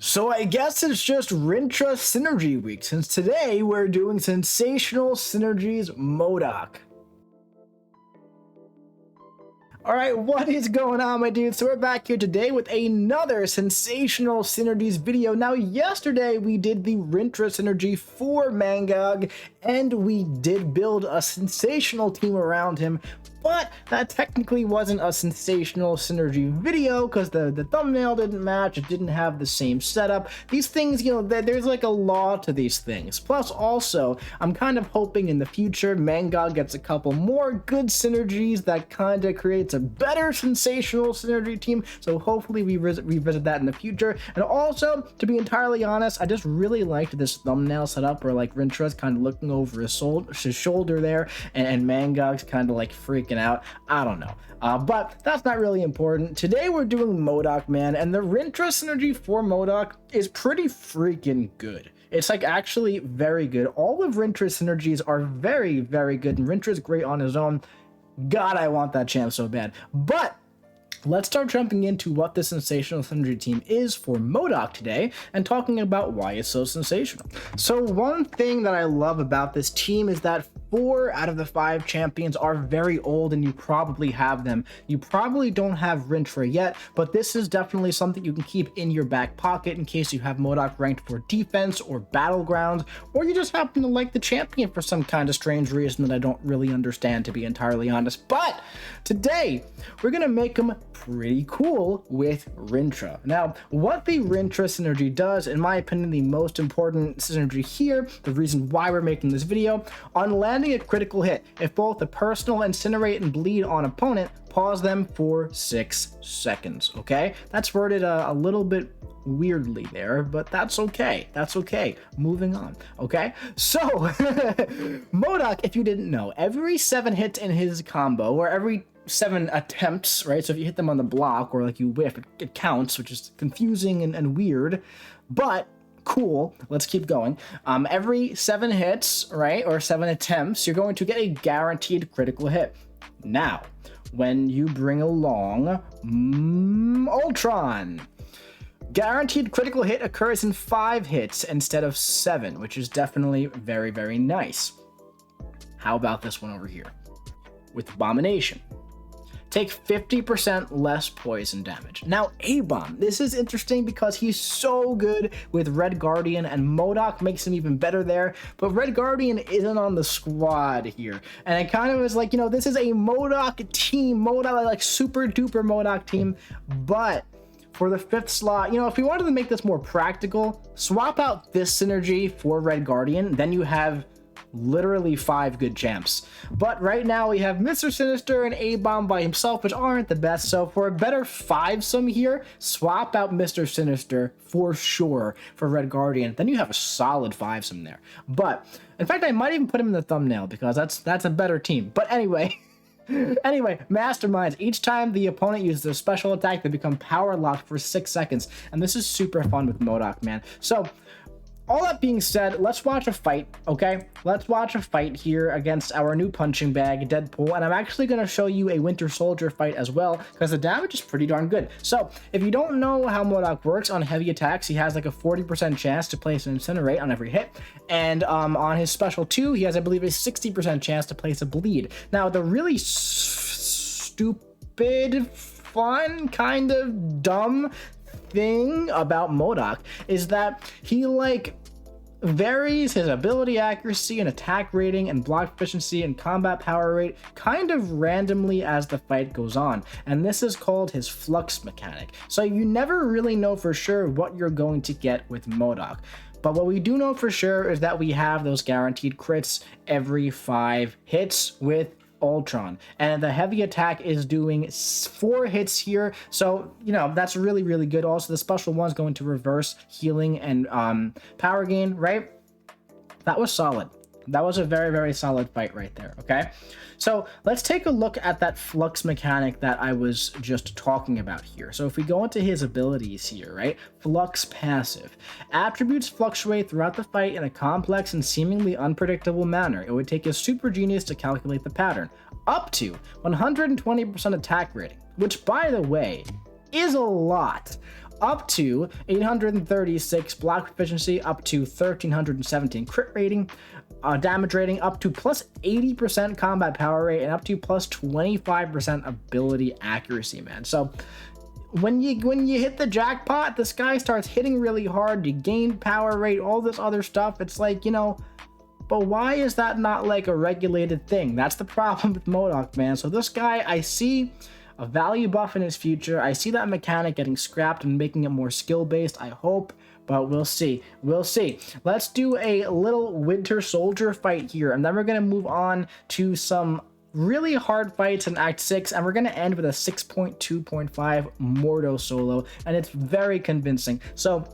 So I guess it's just Rintrah Synergy Week, since today we're doing Sensational Synergies M.O.D.O.K. Alright, what is going on, my dudes? So we're back here today with another Sensational Synergies video. Now, yesterday we did the Rintrah Synergy for M.O.D.O.K, and we did build a sensational team around him, but that technically wasn't a Sensational Synergy video because the thumbnail didn't match, it didn't have the same setup. These things, you know, there's like a law to these things. Plus, also, I'm kind of hoping in the future M.O.D.O.K gets a couple more good synergies that kind of creates a better Sensational Synergy team, so hopefully we revisit that in the future. And also, to be entirely honest, I just really liked this thumbnail setup where like Rintrah's kind of looking over his shoulder there, and M.O.D.O.K's kind of like freaking out. I don't know, but that's not really important. Today we're doing M.O.D.O.K, man, and the Rintrah synergy for M.O.D.O.K is pretty freaking good. It's like actually very good. All of Rintrah's synergies are very, very good, and Rintrah's great on his own. God, I want that champ so bad. But let's start jumping into what the Sensational Synergy team is for M.O.D.O.K today and talking about why it's so sensational. So one thing that I love about this team is that 4 out of the 5 champions are very old, and you probably have them. You probably don't have Rintrah yet, but this is definitely something you can keep in your back pocket in case you have M.O.D.O.K ranked for defense or battlegrounds, or you just happen to like the champion for some kind of strange reason that I don't really understand, to be entirely honest. But today we're gonna make him pretty cool with Rintrah. Now, what the Rintrah synergy does, in my opinion, the most important synergy here, the reason why we're making this video, on landing a critical hit, if both the personal incinerate and bleed on opponent, pause them for 6 seconds. Okay, that's worded a little bit weirdly there, but that's okay. That's okay. Moving on. Okay, so M.O.D.O.K, if you didn't know, every 7 hits in his combo, or every 7 attempts, right? So if you hit them on the block or like you whiff, it counts, which is confusing and weird, but cool. Let's keep going. Every 7 hits, right, or 7 attempts, you're going to get a guaranteed critical hit. Now, when you bring along Ultron, guaranteed critical hit occurs in 5 hits instead of 7, which is definitely very, very nice. How about this one over here with Abomination? Take 50% less poison damage. Now, A-Bomb, this is interesting because he's so good with Red Guardian, and M.O.D.O.K makes him even better there, but Red Guardian isn't on the squad here. And it kind of is like, you know, this is a M.O.D.O.K team, M.O.D.O.K, like super duper M.O.D.O.K team, but for the 5th slot, you know, if we wanted to make this more practical, swap out this synergy for Red Guardian, then you have literally 5 good champs. But right now we have Mr. Sinister and A-Bomb by himself, which aren't the best, so for a better 5-some here, swap out Mr. Sinister for sure for Red Guardian, then you have a solid 5-some there. But in fact, I might even put him in the thumbnail because that's a better team. But anyway, Masterminds, each time the opponent uses their special attack, they become power locked for 6 seconds, and this is super fun with M.O.D.O.K, man. So all that being said, let's watch a fight, okay? Let's watch a fight here against our new punching bag, Deadpool, and I'm actually going to show you a Winter Soldier fight as well, because the damage is pretty darn good. So, if you don't know how M.O.D.O.K works, on heavy attacks, he has like a 40% chance to place an Incinerate on every hit, and on his special 2, he has, I believe, a 60% chance to place a Bleed. Now, the really stupid, fun, kind of dumb thing about M.O.D.O.K is that he like varies his ability accuracy and attack rating and block efficiency and combat power rate kind of randomly as the fight goes on, and this is called his flux mechanic. So you never really know for sure what you're going to get with M.O.D.O.K. But what we do know for sure is that we have those guaranteed crits every 5 hits with Ultron, and the heavy attack is doing 4 hits here, so you know that's really, really good. Also, the special one's going to reverse healing and power gain, right? That was solid. That was a very, very solid fight right there. Okay, so let's take a look at that flux mechanic that I was just talking about here. So if we go into his abilities here, right? Flux passive. Attributes fluctuate throughout the fight in a complex and seemingly unpredictable manner. It would take a super genius to calculate the pattern. Up to 120% attack rating, which by the way is a lot. up to 836 block proficiency, up to 1317 crit rating, damage rating, up to plus 80% combat power rate, and up to plus 25% ability accuracy, man. So when you hit the jackpot, this guy starts hitting really hard, you gain power rate, all this other stuff. It's like, you know, but why is that not like a regulated thing? That's the problem with M.O.D.O.K, man. So this guy, I see a value buff in his future. I see that mechanic getting scrapped and making it more skill based, I hope, but we'll see. We'll see. Let's do a little Winter Soldier fight here, and then we're gonna move on to some really hard fights in Act 6, and we're going to end with a 6.2.5 Mordo solo, and it's very convincing. So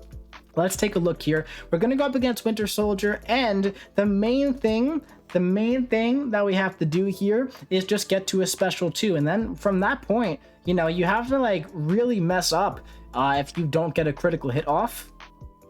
let's take a look here. We're going to go up against Winter Soldier, and the main thing that we have to do here is just get to a special 2, and then from that point, you know, you have to like really mess up if you don't get a critical hit off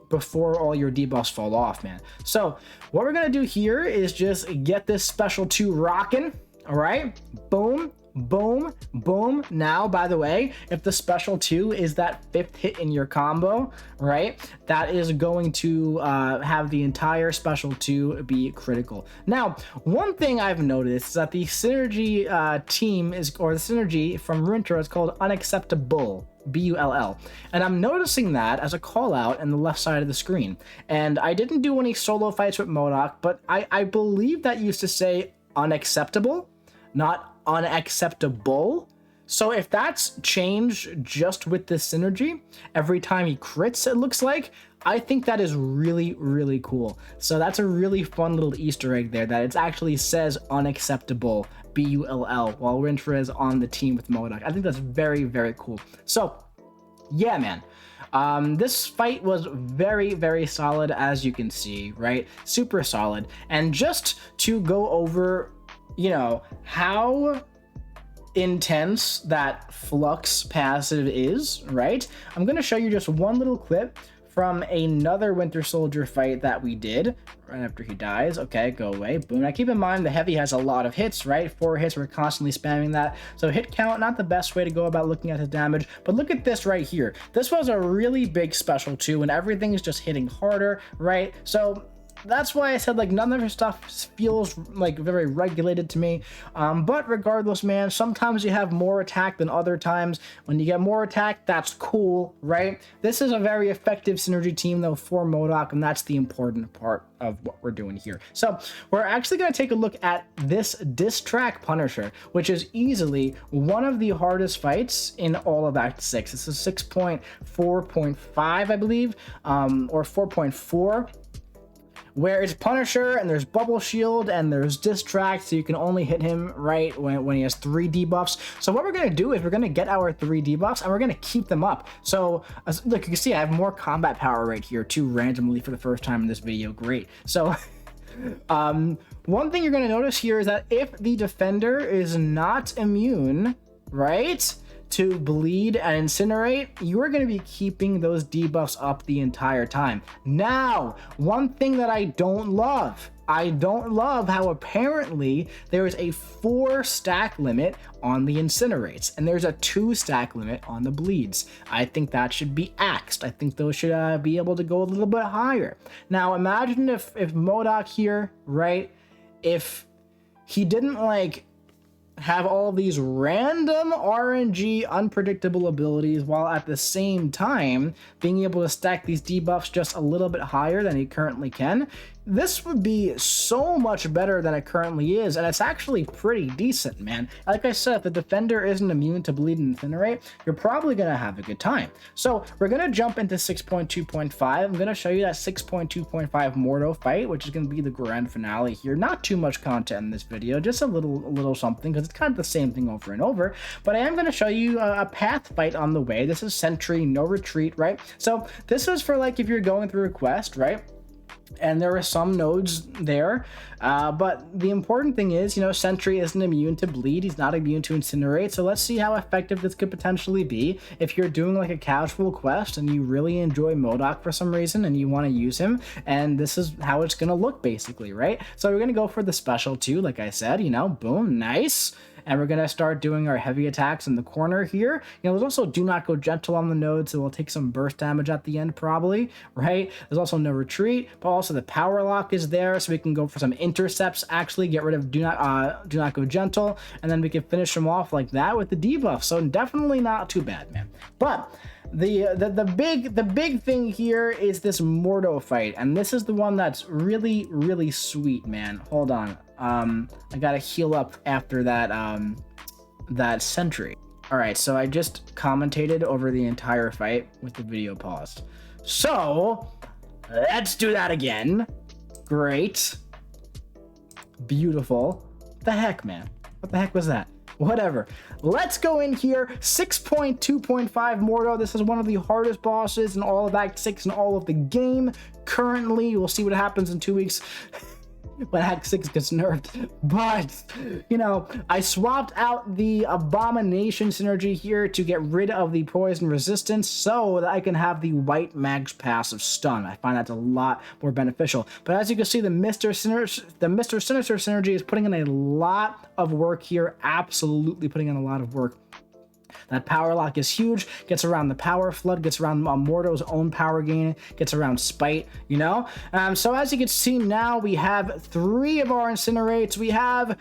before all your debuffs fall off, man. So what we're going to do here is just get this special 2 rocking. All right, boom, boom, boom. Now, by the way, if the special 2 is that 5th hit in your combo, right, that is going to have the entire special 2 be critical. Now, one thing I've noticed is that the synergy team is, or the synergy from Rintra is called unacceptable. B-U-L-L, and I'm noticing that as a call out in the left side of the screen. And I didn't do any solo fights with M.O.D.O.K, but I believe that used to say unacceptable, not unacceptable. So if that's changed just with this synergy, every time he crits, it looks like, I think that is really, really cool. So that's a really fun little Easter egg there, that it actually says unacceptable, B-U-L-L, while Rintra is on the team with M.O.D.O.K. I think that's very, very cool. So yeah, man. This fight was very, very solid, as you can see, right? Super solid. And just to go over, you know, how intense that flux passive is, right? I'm going to show you just one little clip from another Winter Soldier fight that we did right after he dies. Okay, go away. Boom. Now keep in mind the heavy has a lot of hits, right? 4 hits, we're constantly spamming that. So hit count, not the best way to go about looking at his damage, but look at this right here. This was a really big special 2 and everything is just hitting harder, right? So that's why I said like none of her stuff feels like very regulated to me, but regardless, man, sometimes you have more attack than other times. When you get more attack, that's cool, right? This is a very effective synergy team though for M.O.D.O.K, and that's the important part of what we're doing here. So we're actually going to take a look at this diss track Punisher, which is easily one of the hardest fights in all of Act 6. This is 6.4.5, I believe, or 4.4. where it's Punisher and there's Bubble Shield and there's Distract, so you can only hit him right when he has 3 debuffs. So what we're going to do is we're going to get our 3 debuffs and we're going to keep them up. So look, you can see I have more combat power right here too, randomly for the first time in this video. Great. So one thing you're going to notice here is that if the defender is not immune, right, to bleed and incinerate, you are going to be keeping those debuffs up the entire time. Now, one thing that I don't love how apparently there is a 4 stack limit on the incinerates and there's a 2 stack limit on the bleeds. I think that should be axed. I think those should be able to go a little bit higher. Now imagine if M.O.D.O.K here, right, if he didn't like have all these random RNG unpredictable abilities while at the same time being able to stack these debuffs just a little bit higher than he currently can. This would be so much better than it currently is, and it's actually pretty decent, man. Like I said, if the defender isn't immune to bleed and incinerate, you're probably gonna have a good time. So we're gonna jump into 6.2.5. I'm gonna show you that 6.2.5 Mordo fight, which is gonna be the grand finale here. Not too much content in this video, just a little something, because it's kind of the same thing over and over. But I am gonna show you a path fight on the way. This is Sentry, no retreat, right? So this is for like if you're going through a quest, right? And there are some nodes there, but the important thing is, you know, Sentry isn't immune to bleed, he's not immune to incinerate, so let's see how effective this could potentially be if you're doing like a casual quest and you really enjoy M.O.D.O.K for some reason and you want to use him, and this is how it's gonna look basically, right? So we're gonna go for the special 2, like I said, you know, boom, nice. and we're gonna start doing our heavy attacks in the corner here. You know, there's also do not go gentle on the node, so we'll take some burst damage at the end probably, right? There's also no retreat, but also the power lock is there, so we can go for some intercepts, actually get rid of do not go gentle, and then we can finish them off like that with the debuff. So definitely not too bad, man. But the big thing here is this Mordo fight, and this is the one that's really sweet, man. Hold on, I gotta heal up after that sentry. All right, so I just commentated over the entire fight with the video paused, so let's do that again. Great, beautiful. The heck, man, what the heck was that? Whatever. Let's go in here. 6.2.5 Mordo. This is one of the hardest bosses in all of Act 6 and all of the game. Currently, we'll see what happens in 2 weeks when Act 6 gets nerfed. But, you know, I swapped out the Abomination synergy here to get rid of the poison resistance so that I can have the white mag's passive stun. I find that's a lot more beneficial. But as you can see, the Mr. Sinister synergy is putting in a lot of work here. Absolutely putting in a lot of work. That power lock is huge, gets around the power flood, gets around Mordo's own power gain, gets around spite, you know? So as you can see now, we have 3 of our incinerates, we have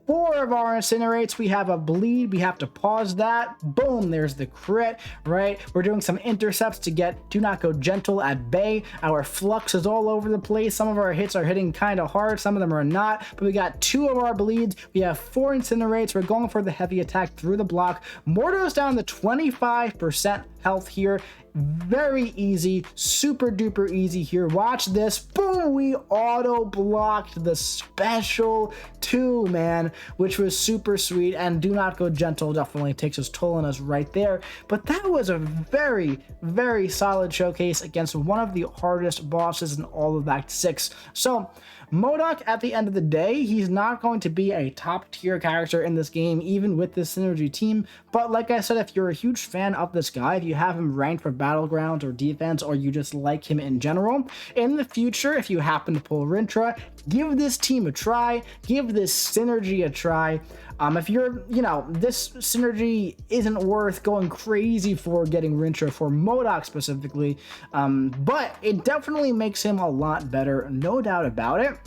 4 of our incinerates, we have a bleed, we have to pause that. Boom, there's the crit, right? We're doing some intercepts to get do not go gentle at bay. Our flux is all over the place. Some of our hits are hitting kind of hard, some of them are not, but we got 2 of our bleeds, we have 4 incinerates, we're going for the heavy attack through the block. Mordo's down to 25% health here. Very easy, super duper easy here. Watch this. Boom, we auto blocked the special 2, man, which was super sweet. And do not go gentle definitely takes its toll on us right there. But that was a very solid showcase against one of the hardest bosses in all of Act 6. So M.O.D.O.K, at the end of the day, he's not going to be a top tier character in this game, even with this synergy team. But like I said, if you're a huge fan of this guy, if you have him ranked for Battlegrounds or defense, or you just like him in general, in the future, if you happen to pull Rintra, give this team a try, give this synergy a try. If you're, you know, this synergy isn't worth going crazy for getting Rintra for M.O.D.O.K specifically, but it definitely makes him a lot better, no doubt about it.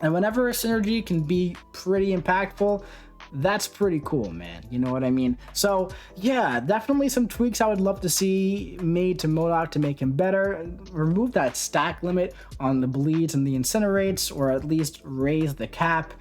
And whenever a synergy can be pretty impactful, that's pretty cool, man. You know what I mean? So yeah, definitely some tweaks I would love to see made to M.O.D.O.K to make him better. Remove that stack limit on the bleeds and the incinerates, or at least raise the cap.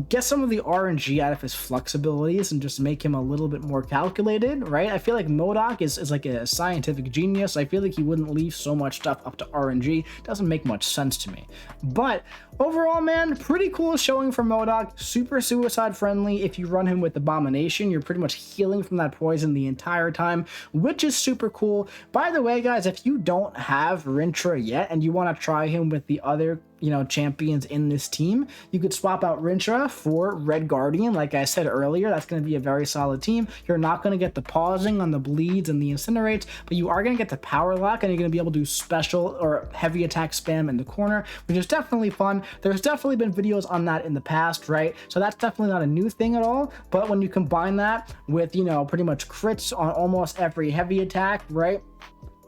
Get some of the RNG out of his flux abilities and just make him a little bit more calculated, right? I feel like M.O.D.O.K is like a scientific genius. I feel like he wouldn't leave so much stuff up to RNG. Doesn't make much sense to me. But overall, man, pretty cool showing from M.O.D.O.K. Super suicide friendly. If you run him with Abomination, you're pretty much healing from that poison the entire time, which is super cool. By the way, guys, if you don't have Rintra yet and you want to try him with the other, you know, champions in this team, you could swap out Rintra for Red Guardian. Like I said earlier, that's going to be a very solid team. You're not going to get the pausing on the bleeds and the incinerates, but you are going to get the power lock, and you're going to be able to do special or heavy attack spam in the corner, which is definitely fun. There's definitely been videos on that in the past, right? So that's definitely not a new thing at all. But when you combine that with, you know, pretty much crits on almost every heavy attack, right,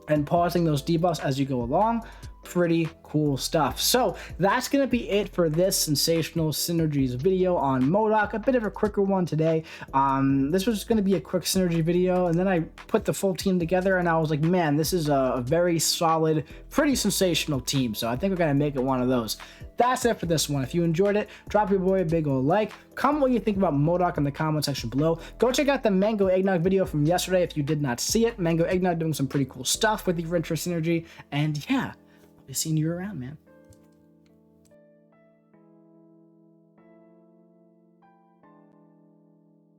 and pausing those debuffs as you go along, pretty cool stuff. So that's gonna be it for this Sensational Synergies video on M.O.D.O.K. A bit of a quicker one today. This was gonna be a quick synergy video, and then I put the full team together and I was like, man, this is a very solid, pretty sensational team. So I think we're gonna make it one of those. That's it for this one. If you enjoyed it, drop your boy a big old like. Comment what you think about M.O.D.O.K in the comment section below. Go check out the Mango Eggnog video from yesterday if you did not see it. Mango Eggnog doing some pretty cool stuff with the Rintra synergy. And yeah, I'll be seeing you around, man.